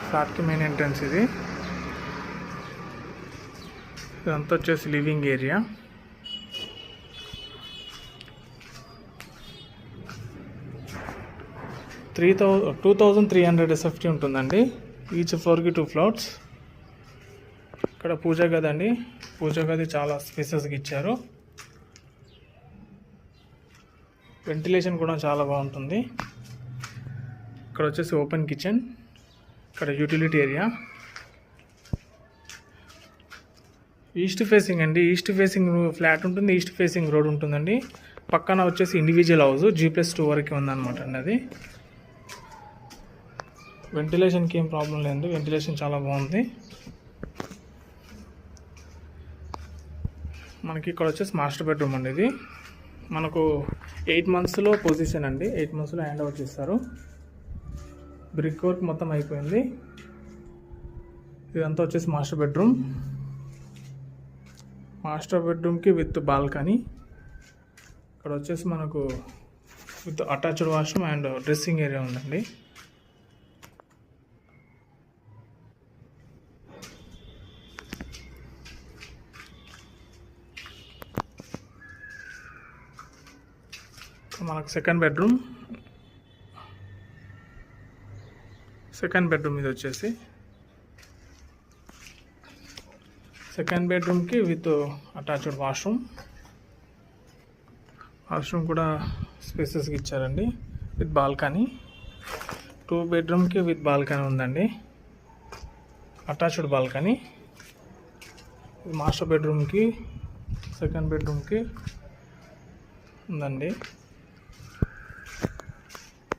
ఫ్లాట్కి main entrance ఇది. ఇదంతా వచ్చేసి లివింగ్ ఏరియా. త్రీ 2300 SFT ఉంటుందండి. ఈచ్ ఫ్లోర్కి 2 ఫ్లోర్స్. ఇక్కడ పూజా గది అండి. పూజా గది చాలా స్పేసెస్గా ఇచ్చారు. వెంటిలేషన్ కూడా చాలా బాగుంటుంది. ఇక్కడ వచ్చేసి ఓపెన్ కిచెన్. ఇక్కడ యూటిలిటీ ఏరియా. ఈస్ట్ ఫేసింగ్ అండి. ఈస్ట్ ఫేసింగ్ ఫ్లాట్ ఉంటుంది. ఈస్ట్ ఫేసింగ్ రోడ్ ఉంటుందండి. పక్కన వచ్చేసి ఇండివిజువల్ హౌస్ G+2 వరకు ఉందన్నమాట అండి. అది వెంటిలేషన్కి ఏం ప్రాబ్లం లేదు. వెంటిలేషన్ చాలా బాగుంది. మనకి ఇక్కడ వచ్చేసి మాస్టర్ బెడ్రూమ్ అండి. ఇది మనకు 8 monthsలో పొజిషన్ అండి. 8 monthsలో హ్యాండ్ ఓవర్ చేస్తారు. బ్రిక్ వర్క్ మొత్తం అయిపోయింది. ఇదంతా వచ్చేసి మాస్టర్ బెడ్రూమ్. మాస్టర్ బెడ్రూమ్కి విత్ బాల్కనీ. ఇక్కడ వచ్చేసి మనకు with attached washroom and dressing area ఉందండి. మనకు సెకండ్ బెడ్రూమ్ ఇది వచ్చేసి సెకండ్ బెడ్రూమ్కి విత్ అటాచ్డ్ వాష్రూమ్ కూడా స్పేసెస్గా ఇచ్చారండి. With balcony. 2 bedroomకి విత్ బాల్కనీ ఉందండి. Attached balcony. మాస్టర్ బెడ్రూమ్కి సెకండ్ బెడ్రూమ్కి ఉందండి.